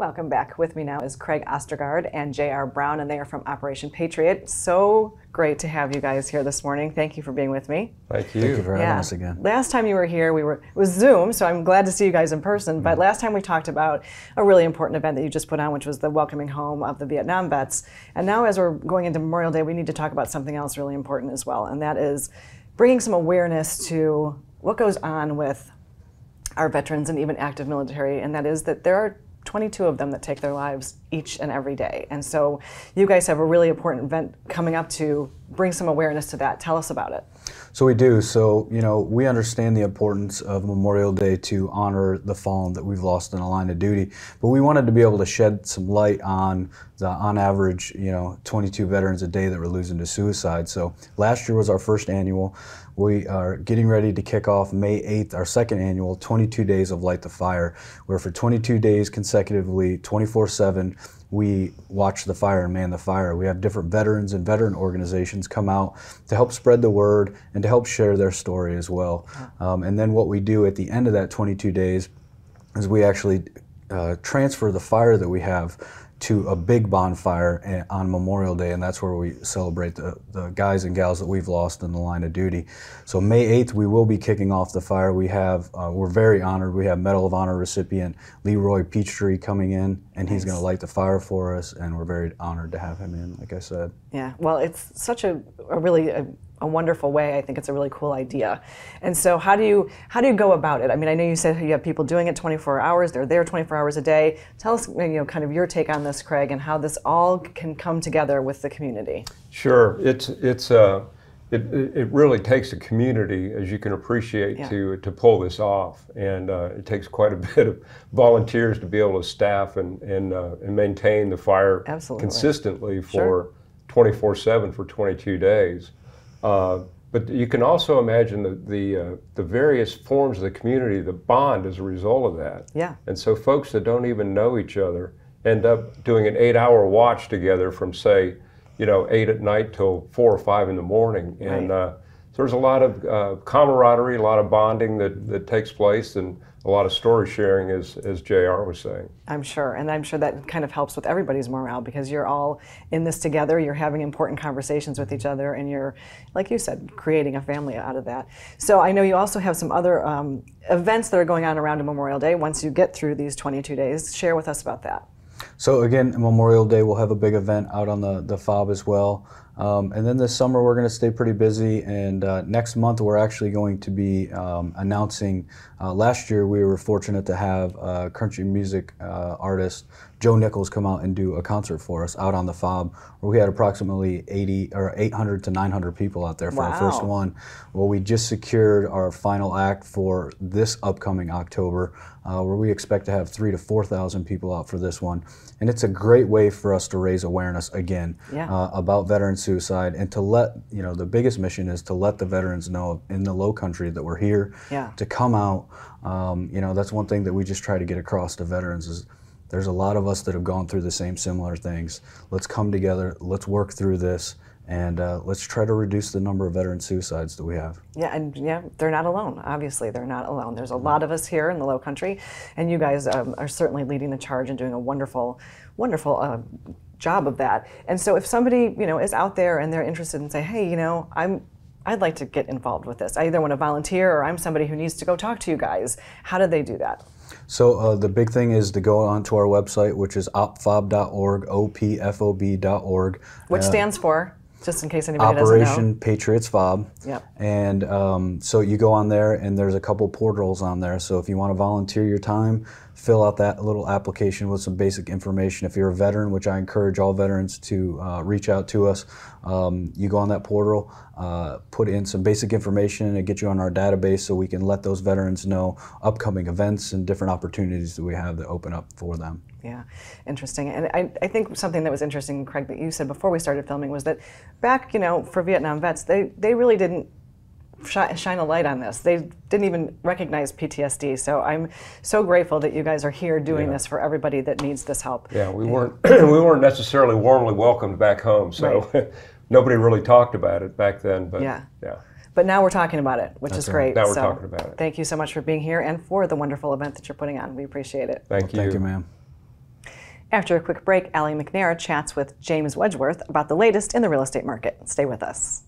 Welcome back. With me now is Craig Ostergard and J.R. Brown, and they are from Operation Patriot. So great to have you guys here this morning. Thank you for being with me. Thank you. Thank you for having us again. Last time you were here, it was Zoom, so I'm glad to see you guys in person. But last time we talked about a really important event that you just put on, which was the welcoming home of the Vietnam vets. And now as we're going into Memorial Day, we need to talk about something else really important as well, and that is bringing some awareness to what goes on with our veterans and even active military, and that is that there are 22 of them that take their lives each and every day. And so you guys have a really important event coming up to bring some awareness to that. Tell us about it. So we do. So, we understand the importance of Memorial Day to honor the fallen that we've lost in the line of duty, but we wanted to be able to shed some light on the, on average, 22 veterans a day that we're losing to suicide. So last year was our first annual. We are getting ready to kick off May 8th, our second annual 22 Days of Light the Fire, where for 22 days consecutively, 24/7, we watch the fire and man the fire. We have different veterans and veteran organizations come out to help spread the word and to help share their story as well. And then what we do at the end of that 22 days is we actually transfer the fire that we have to a big bonfire on Memorial Day, and that's where we celebrate the guys and gals that we've lost in the line of duty. So May 8th, we will be kicking off the fire. We have, we're very honored, we have Medal of Honor recipient LeRoy Petry coming in, and he's going to light the fire for us, and we're very honored to have him in, like I said. Yeah, well, it's such a wonderful way. I think it's a really cool idea. And so how do you go about it? I mean, I know you said you have people doing it 24 hours. They're there 24 hours a day. Tell us, kind of your take on this, Craig, and how this all can come together with the community. Sure. It really takes a community, as you can appreciate, to pull this off, and it takes quite a bit of volunteers to be able to staff and maintain the fire consistently for 24/7 for 22 days. But you can also imagine the various forms of the community, the bond as a result of that. Yeah. And so folks that don't even know each other end up doing an 8-hour watch together from, say, 8 at night till 4 or 5 in the morning. And so there's a lot of camaraderie, a lot of bonding that takes place, and a lot of story sharing, as JR was saying. I'm sure, and I'm sure that kind of helps with everybody's morale, because you're all in this together, you're having important conversations with each other, and you're, like you said, creating a family out of that. So I know you also have some other events that are going on around Memorial Day. Once you get through these 22 days, share with us about that. So again, Memorial Day, we'll have a big event out on the FOB as well. And then this summer we're going to stay pretty busy, and next month we're actually going to be announcing, last year we were fortunate to have country music artist Joe Nichols come out and do a concert for us out on the FOB, where we had approximately 800 to 900 people out there for our first one. Well, we just secured our final act for this upcoming October, where we expect to have 3,000 to 4,000 people out for this one. And it's a great way for us to raise awareness again about veteran suicide, and to let, the biggest mission is to let the veterans know in the Low Country that we're here, to come out. That's one thing that we just try to get across to veterans is there's a lot of us that have gone through the same similar things. Let's come together, let's work through this, and let's try to reduce the number of veteran suicides that we have. Yeah, and they're not alone. Obviously, they're not alone. There's a lot of us here in the Low Country, and you guys are certainly leading the charge and doing a wonderful, wonderful job of that. And so if somebody, is out there and they're interested and say, hey, I'd like to get involved with this. I either want to volunteer or I'm somebody who needs to go talk to you guys. How do they do that? So the big thing is to go onto our website, which is opfob.org, OPFOB.org. Which stands for, just in case anybody doesn't know? Operation Patriot's FOB. Yep. And so you go on there, and there's a couple portals on there. So if you want to volunteer your time, fill out that little application with some basic information. If you're a veteran, which I encourage all veterans to reach out to us, you go on that portal, put in some basic information, and get you on our database so we can let those veterans know upcoming events and different opportunities that we have that open up for them. Yeah, interesting. And I think something that was interesting, Craig, that you said before we started filming was that back, for Vietnam vets, they really didn't shine a light on this. They didn't even recognize PTSD. So I'm so grateful that you guys are here doing this for everybody that needs this help. Yeah, we weren't necessarily warmly welcomed back home, so nobody really talked about it back then. But yeah. But now we're talking about it, which is great. Now we're talking about it. Thank you so much for being here and for the wonderful event that you're putting on. We appreciate it. Thank you. Thank you, ma'am. After a quick break, Allie McNair chats with James Wedgeworth about the latest in the real estate market. Stay with us.